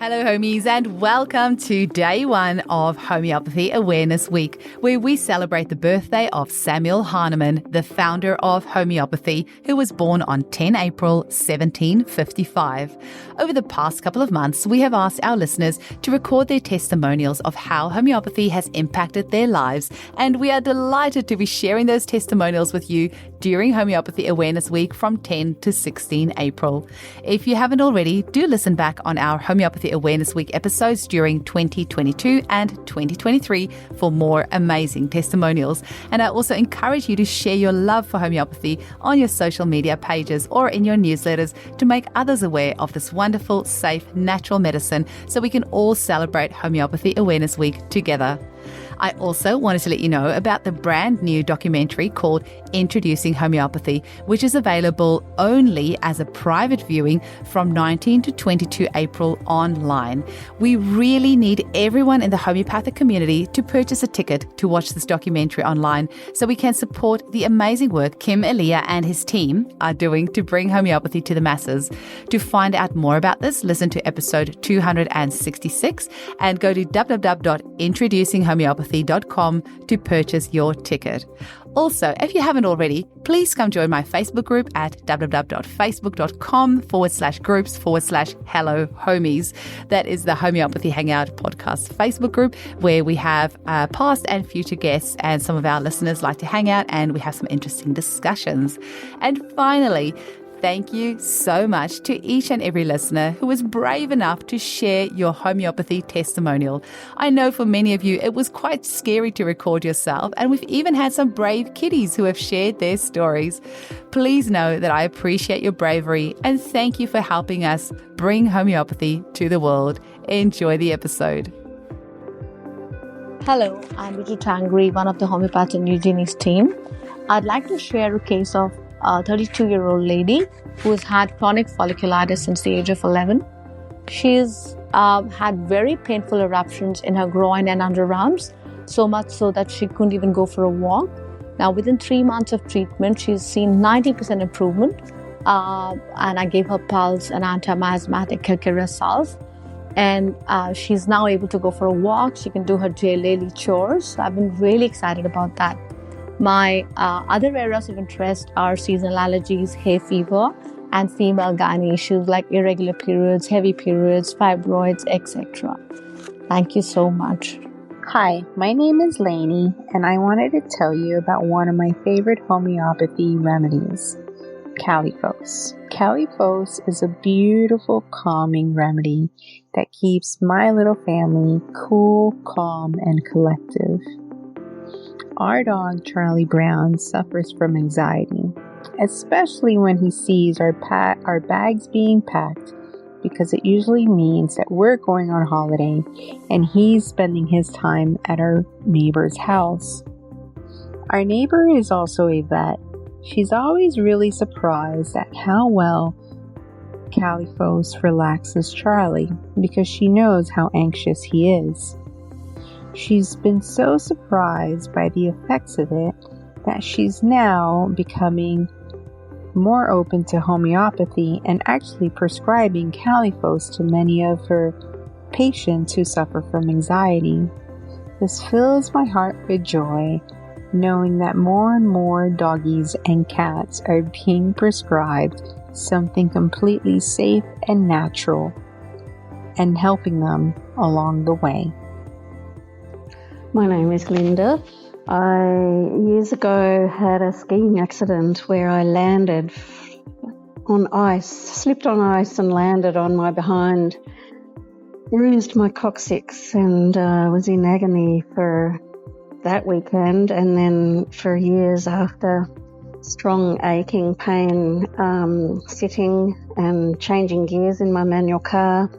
Hello, homies, and welcome to day one of Homeopathy Awareness Week, where we celebrate the birthday of Samuel Hahnemann, the founder of homeopathy, who was born on 10 April 1755. Over the past couple of months, we have asked our listeners to record their testimonials of how homeopathy has impacted their lives, and we are delighted to be sharing those testimonials with you during Homeopathy Awareness Week from 10 to 16 April. If you haven't already, do listen back on our Homeopathy Awareness Week episodes during 2022 and 2023 for more amazing testimonials. And I also encourage you to share your love for homeopathy on your social media pages or in your newsletters to make others aware of this wonderful, safe, natural medicine so we can all celebrate Homeopathy Awareness Week together. I also wanted to let you know about the brand new documentary called Introducing Homeopathy, which is available only as a private viewing from 19 to 22 April online. We really need everyone in the homeopathic community to purchase a ticket to watch this documentary online so we can support the amazing work Kim Elia and his team are doing to bring homeopathy to the masses. To find out more about this, listen to episode 266 and go to www.introducinghomeopathy.com to purchase your ticket. Also, if you haven't already, please come join my Facebook group at www.facebook.com/groups/Hello Homies. That is the Homeopathy Hangout podcast Facebook group where we have past and future guests and some of our listeners like to hang out and we have some interesting discussions. And finally, thank you so much to each and every listener who was brave enough to share your homeopathy testimonial. I know for many of you, it was quite scary to record yourself, and we've even had some brave kiddies who have shared their stories. Please know that I appreciate your bravery and thank you for helping us bring homeopathy to the world. Enjoy the episode. Hello, I'm Ritu Tangri, one of the Homeopathy and Eugenics team. I'd like to share a case of a 32-year-old lady who has had chronic folliculitis since the age of 11. She's had very painful eruptions in her groin and underarms, so much so that she couldn't even go for a walk. Now, within 3 months of treatment, she's seen 90% improvement, and I gave her pulse and anti-miasmatic Kilkira salve, and she's now able to go for a walk. She can do her daily chores, so I've been really excited about that. My other areas of interest are seasonal allergies, hay fever, and female gynae issues like irregular periods, heavy periods, fibroids, etc. Thank you so much. Hi, my name is Lainey, and I wanted to tell you about one of my favorite homeopathy remedies, Califos. Califos is a beautiful, calming remedy that keeps my little family cool, calm, and collective. Our dog, Charlie Brown, suffers from anxiety, especially when he sees our bags being packed, because it usually means that we're going on holiday and he's spending his time at our neighbor's house. Our neighbor is also a vet. She's always really surprised at how well Califos relaxes Charlie because she knows how anxious he is. She's been so surprised by the effects of it that she's now becoming more open to homeopathy and actually prescribing Califos to many of her patients who suffer from anxiety. This fills my heart with joy, knowing that more and more doggies and cats are being prescribed something completely safe and natural and helping them along the way. My name is Linda. I years ago had a skiing accident where I landed on ice, slipped on ice and landed on my behind, bruised my coccyx and was in agony for that weekend and then for years after. Strong aching pain sitting and changing gears in my manual car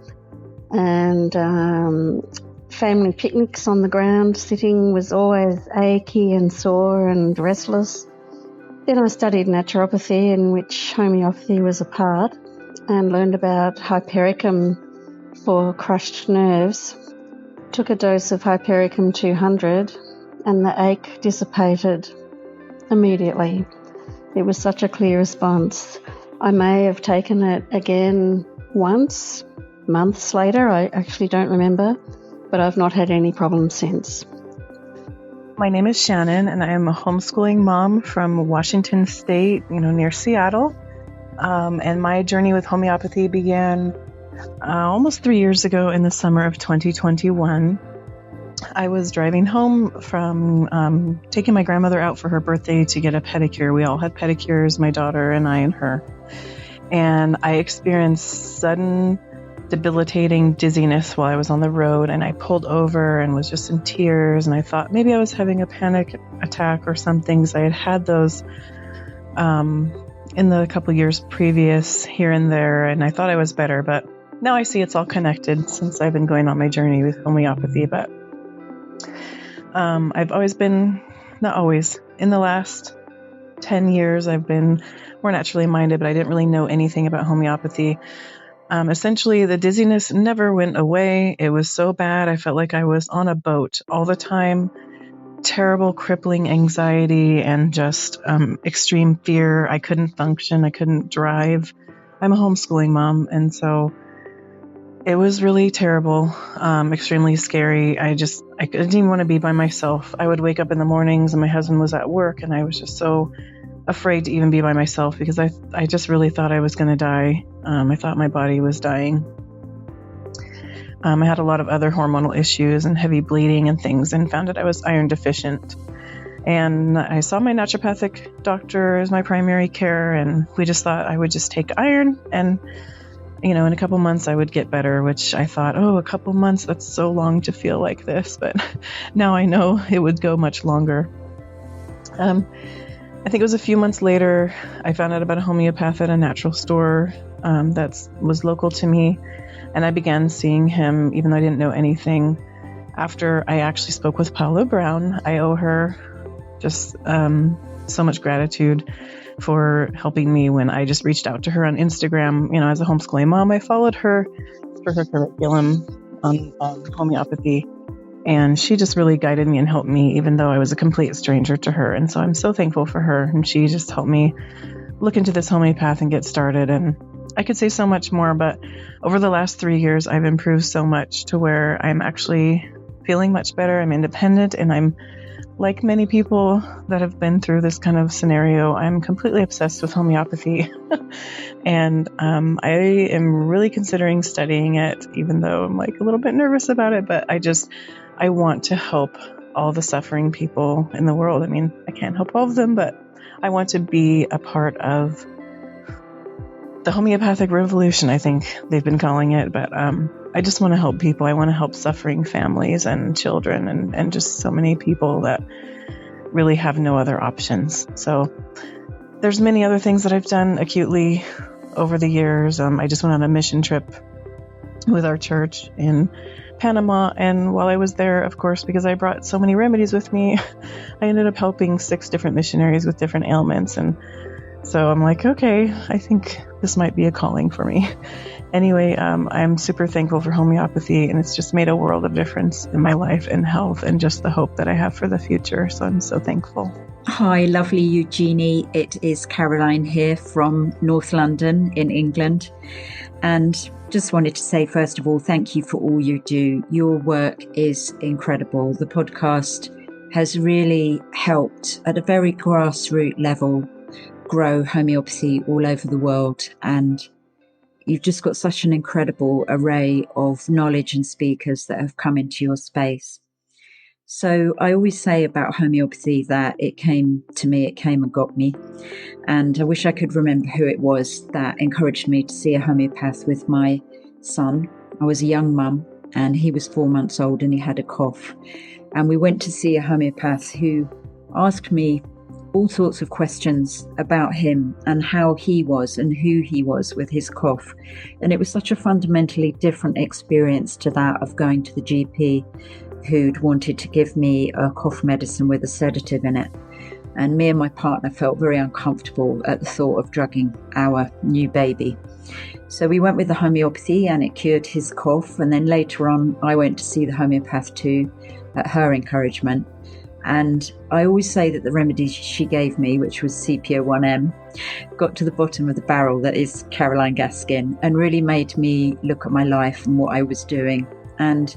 and family picnics on the ground, sitting was always achy and sore and restless. Then I studied naturopathy, in which homeopathy was a part, and learned about hypericum for crushed nerves. Took a dose of hypericum 200 and the ache dissipated immediately. It was such a clear response. I may have taken it again once months later. I actually don't remember, but I've not had any problems since. My name is Shannon, and I am a homeschooling mom from Washington State, near Seattle. And my journey with homeopathy began almost 3 years ago in the summer of 2021. I was driving home from taking my grandmother out for her birthday to get a pedicure. We all had pedicures, my daughter and I and her. And I experienced sudden debilitating dizziness while I was on the road, and I pulled over and was just in tears, and I thought maybe I was having a panic attack or something, because I had had those in the couple years previous here and there, and I thought I was better, but now I see it's all connected since I've been going on my journey with homeopathy. But I've always been, not always, in the last 10 years I've been more naturally minded, but I didn't really know anything about homeopathy. Essentially, the dizziness never went away. It was so bad, I felt like I was on a boat all the time. Terrible, crippling anxiety and just extreme fear. I couldn't function. I couldn't drive. I'm a homeschooling mom, and so it was really terrible, extremely scary. I didn't even want to be by myself. I would wake up in the mornings and my husband was at work, and I was just so afraid to even be by myself because I just really thought I was going to die. I thought my body was dying. I had a lot of other hormonal issues and heavy bleeding and things, and found that I was iron deficient. And I saw my naturopathic doctor as my primary care, and we just thought I would just take iron and, in a couple months I would get better, which I thought, a couple months, that's so long to feel like this. But now I know it would go much longer. I think it was a few months later, I found out about a homeopath at a natural store that was local to me. And I began seeing him, even though I didn't know anything. After I actually spoke with Paula Brown, I owe her just so much gratitude for helping me when I just reached out to her on Instagram. As a homeschooling mom, I followed her for her curriculum on homeopathy. And she just really guided me and helped me, even though I was a complete stranger to her. And so I'm so thankful for her. And she just helped me look into this homeopath and get started. And I could say so much more, but over the last 3 years, I've improved so much to where I'm actually feeling much better. I'm independent, and I'm, like many people that have been through this kind of scenario, I'm completely obsessed with homeopathy. And I am really considering studying it, even though I'm a little bit nervous about it, but I want to help all the suffering people in the world. I mean, I can't help all of them, but I want to be a part of the homeopathic revolution, I think they've been calling it. But I just want to help people. I want to help suffering families and children and just so many people that really have no other options. So there's many other things that I've done acutely over the years. I just went on a mission trip with our church in Panama, and while I was there, of course, because I brought so many remedies with me, I ended up helping 6 different missionaries with different ailments. And so I'm like, okay, I think this might be a calling for me. Anyway, I'm super thankful for homeopathy, and it's just made a world of difference in my life and health and just the hope that I have for the future. So I'm so thankful. Hi, lovely Eugenie. It is Caroline here from North London in England. And just wanted to say, first of all, thank you for all you do. Your work is incredible. The podcast has really helped at a very grassroots level grow homeopathy all over the world. And you've just got such an incredible array of knowledge and speakers that have come into your space. So I always say about homeopathy that it came to me, it came and got me. And I wish I could remember who it was that encouraged me to see a homeopath with my son. I was a young mum, and he was 4 months old, and he had a cough. And we went to see a homeopath who asked me all sorts of questions about him and how he was and who he was with his cough. And it was such a fundamentally different experience to that of going to the GP who'd wanted to give me a cough medicine with a sedative in it. And me and my partner felt very uncomfortable at the thought of drugging our new baby. So we went with the homeopathy, and it cured his cough. And then later on, I went to see the homeopath too, at her encouragement. And I always say that the remedy she gave me, which was CPO1M, got to the bottom of the barrel, that is Caroline Gaskin, and really made me look at my life and what I was doing. And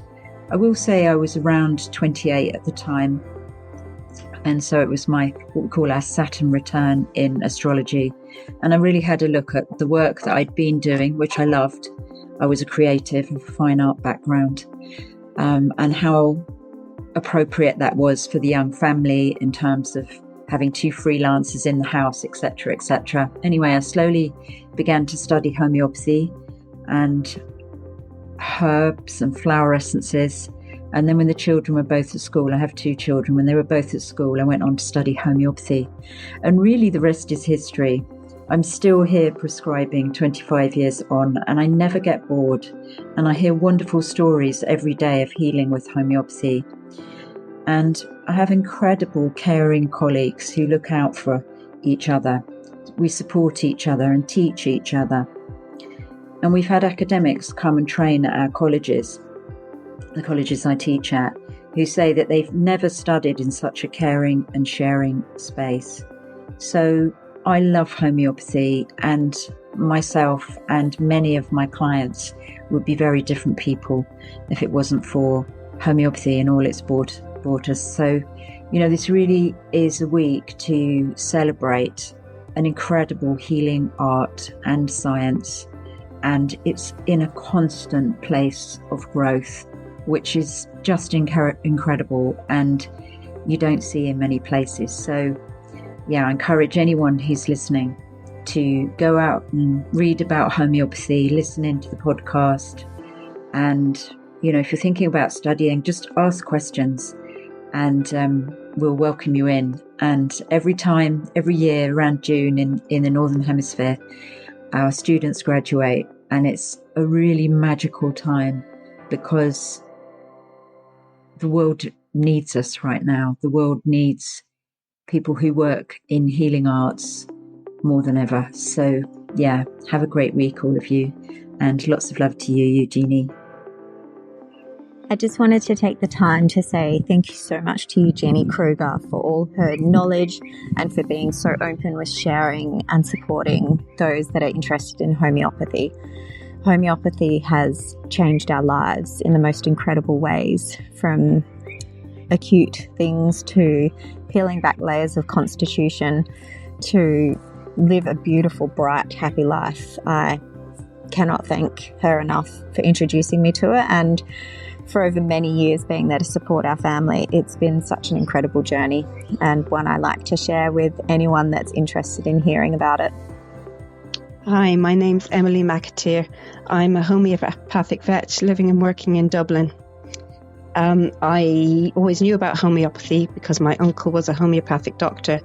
I will say I was around 28 at the time. And so it was what we call our Saturn return in astrology. And I really had a look at the work that I'd been doing, which I loved. I was a creative of a fine art background, and how appropriate that was for the young family in terms of having 2 freelancers in the house, etc., etc. Anyway, I slowly began to study homeopathy and herbs and flower essences. And then when the children were both at school, I have 2 children, when they were both at school, I went on to study homeopathy. And really the rest is history. I'm still here prescribing 25 years on, and I never get bored. And I hear wonderful stories every day of healing with homeopathy. And I have incredible caring colleagues who look out for each other. We support each other and teach each other. And we've had academics come and train at our colleges, the colleges I teach at, who say that they've never studied in such a caring and sharing space. So I love homeopathy, and myself and many of my clients would be very different people if it wasn't for homeopathy and all it's brought us. So, this really is a week to celebrate an incredible healing art and science, and it's in a constant place of growth, which is just incredible, and you don't see in many places. So I encourage anyone who's listening to go out and read about homeopathy, listen into the podcast, and if you're thinking about studying, just ask questions, and we'll welcome you in. And every year around June in the Northern Hemisphere, our students graduate, and it's a really magical time because the world needs us right now. The world needs people who work in healing arts more than ever. So have a great week, all of you, and lots of love to you, Eugenie. I just wanted to take the time to say thank you so much to Eugenie Kruger for all her knowledge and for being so open with sharing and supporting those that are interested in homeopathy. Homeopathy has changed our lives in the most incredible ways, from acute things to peeling back layers of constitution to live a beautiful, bright, happy life. I cannot thank her enough for introducing me to it, and for over many years being there to support our family. It's been such an incredible journey, and one I like to share with anyone that's interested in hearing about it. Hi, my name's Emily McAteer. I'm a homeopathic vet living and working in Dublin. I always knew about homeopathy because my uncle was a homeopathic doctor,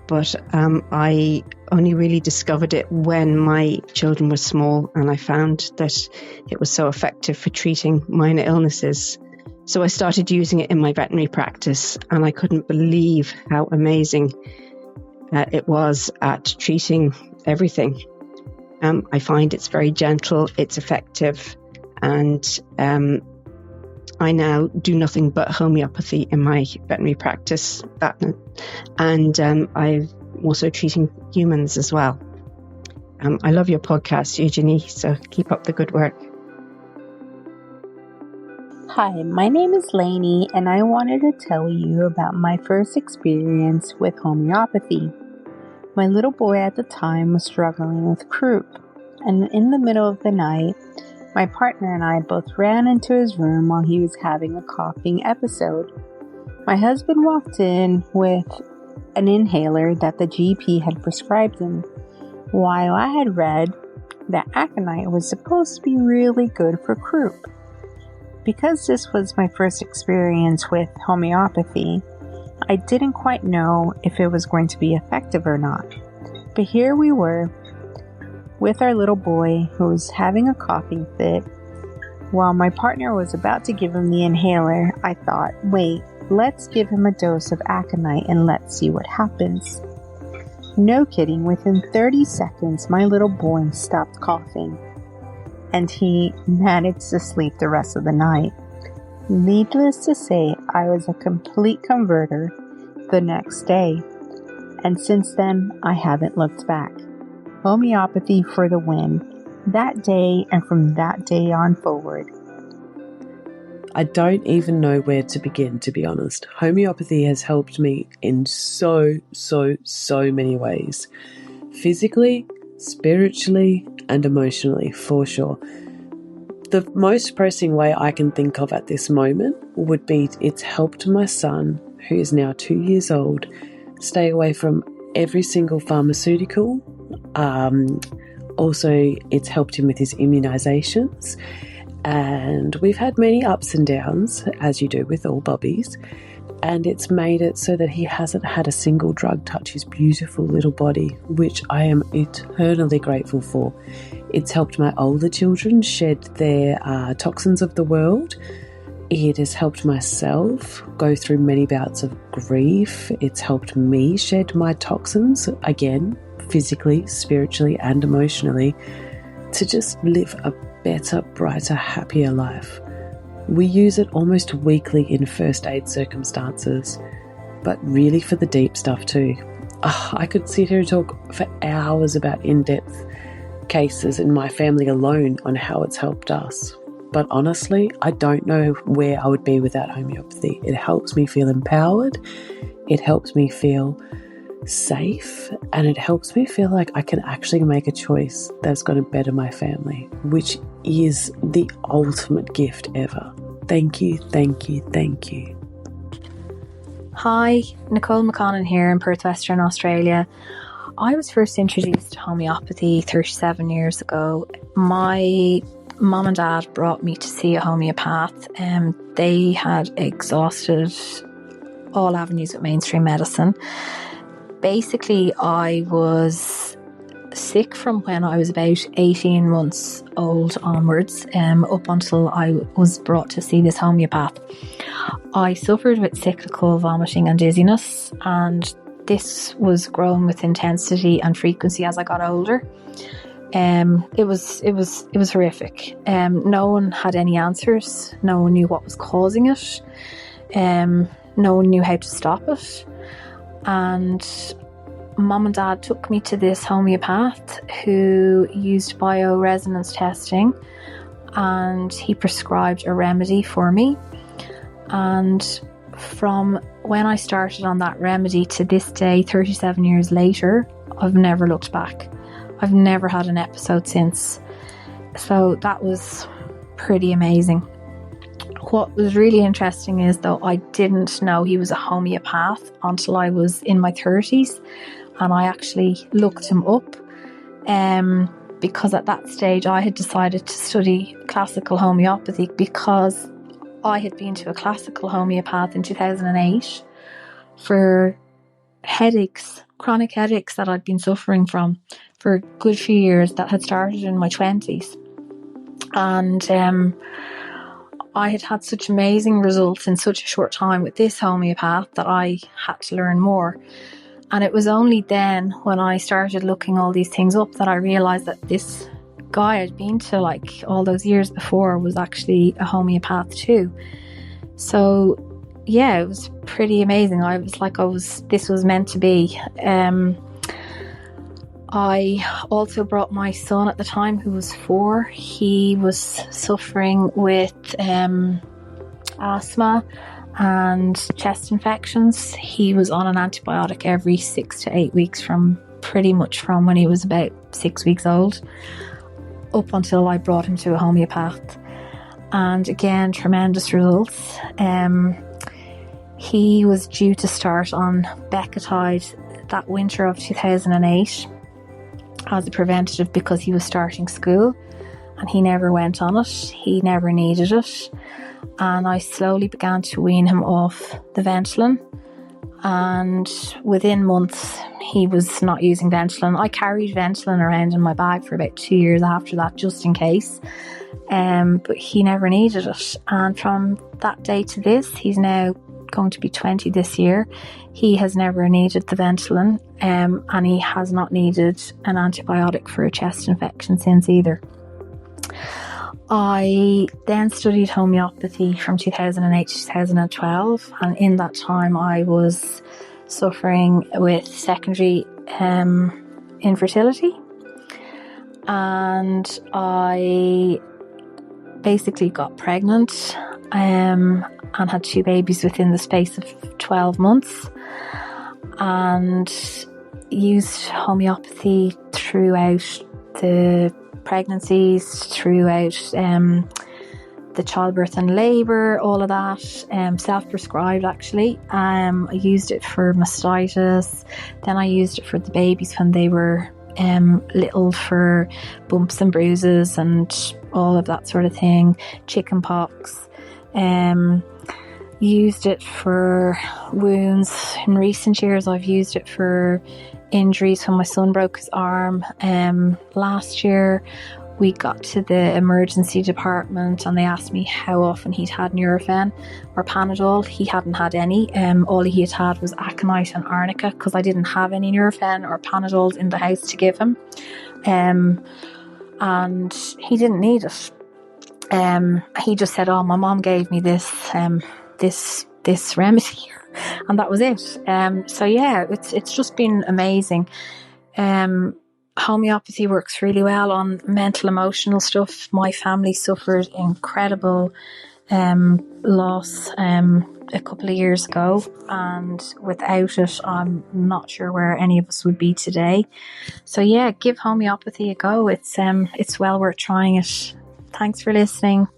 but I only really discovered it when my children were small, and I found that it was so effective for treating minor illnesses. So I started using it in my veterinary practice, and I couldn't believe how amazing it was at treating everything. I find it's very gentle, it's effective, and I now do nothing but homeopathy in my veterinary practice, and I'm also treating humans as well. I love your podcast, Eugenie, so keep up the good work. Hi, my name is Lainey, and I wanted to tell you about my first experience with homeopathy. My little boy at the time was struggling with croup, and in the middle of the night, my partner and I both ran into his room while he was having a coughing episode. My husband walked in with an inhaler that the GP had prescribed him, while I had read that aconite was supposed to be really good for croup. Because this was my first experience with homeopathy, I didn't quite know if it was going to be effective or not. But here we were, with our little boy who was having a coughing fit. While my partner was about to give him the inhaler, I thought, wait, let's give him a dose of aconite and let's see what happens. No kidding, within 30 seconds, my little boy stopped coughing, and he managed to sleep the rest of the night. Needless to say, I was a complete converter, the next day. And since then, I haven't looked back. Homeopathy for the win. That day and from that day on forward. I don't even know where to begin, to be honest. Homeopathy has helped me in so many ways. Physically, spiritually, and emotionally, for sure. The most pressing way I can think of at this moment would be it's helped my son, who is now 2 years old, stay away from every single pharmaceutical. Also, it's helped him with his immunisations. And we've had many ups and downs, as you do with all bobbies. And it's made it so that he hasn't had a single drug touch his beautiful little body, which I am eternally grateful for. It's helped my older children shed their toxins of the world. It has helped myself go through many bouts of grief. It's helped me shed my toxins, again, physically, spiritually, and emotionally, to just live a better, brighter, happier life. We use it almost weekly in first aid circumstances, but really for the deep stuff too. I could sit here and talk for hours about in-depth cases in my family alone on how it's helped us. But honestly, I don't know where I would be without homeopathy. It helps me feel empowered. It helps me feel safe, and it helps me feel like I can actually make a choice that's going to better my family, which is the ultimate gift ever. Thank you, thank you, thank you. Hi, Nicole McConnon here in Perth, Western Australia. I was first introduced to homeopathy 37 years ago. My mum and dad brought me to see a homeopath, and they had exhausted all avenues of mainstream medicine. Basically, I was sick from when I was about 18 months old onwards, up until I was brought to see this homeopath. I suffered with cyclical vomiting and dizziness, and this was growing with intensity and frequency as I got older. It was horrific. No one had any answers. No one knew what was causing it. No one knew how to stop it. And Mum and Dad took me to this homeopath who used bioresonance testing, and he prescribed a remedy for me. And from when I started on that remedy to this day, 37 years later, I've never looked back. I've never had an episode since. So that was pretty amazing. What was really interesting is, though, I didn't know he was a homeopath until I was in my 30s, and I actually looked him up because at that stage I had decided to study classical homeopathy because I had been to a classical homeopath in 2008 for headaches, chronic headaches that I'd been suffering from for a good few years that had started in my 20s. And I had had such amazing results in such a short time with this homeopath that I had to learn more. And it was only then when I started looking all these things up that I realised that this guy I'd been to like all those years before was actually a homeopath too. So yeah, it was pretty amazing. I was like, this was meant to be. I also brought my son at the time, who was 4. He was suffering with asthma and chest infections. He was on an antibiotic every 6 to 8 weeks from when he was about 6 weeks old up until I brought him to a homeopath. And again, tremendous results. He was due to start on Becotide that winter of 2008 as a preventative because he was starting school, and he never went on it. He never needed it. And I slowly began to wean him off the Ventolin, and within months he was not using Ventolin. I carried Ventolin around in my bag for about 2 years after that, just in case, but he never needed it. And from that day to this, he's now going to be 20 this year, he has never needed the Ventolin, and he has not needed an antibiotic for a chest infection since either. I then studied homeopathy from 2008 to 2012, and in that time I was suffering with secondary infertility, and I basically got pregnant and had 2 babies within the space of 12 months, and used homeopathy throughout the pregnancies, throughout the childbirth and labour, all of that, self-prescribed actually. I used it for mastitis, then I used it for the babies when they were little, for bumps and bruises and all of that sort of thing, chicken pox. Used it for wounds. In recent years I've used it for injuries when my son broke his arm. Last year we got to the emergency department and they asked me how often he'd had Nurofen or Panadol. He hadn't had any. All he had had was aconite and arnica, because I didn't have any Nurofen or Panadol in the house to give him. And he didn't need it. He just said, "Oh, my mom gave me this remedy," and that was it. So yeah, it's just been amazing. Homeopathy works really well on mental, emotional stuff. My family suffered incredible loss a couple of years ago, and without it, I'm not sure where any of us would be today. So yeah, give homeopathy a go. It's well worth trying it. Thanks for listening.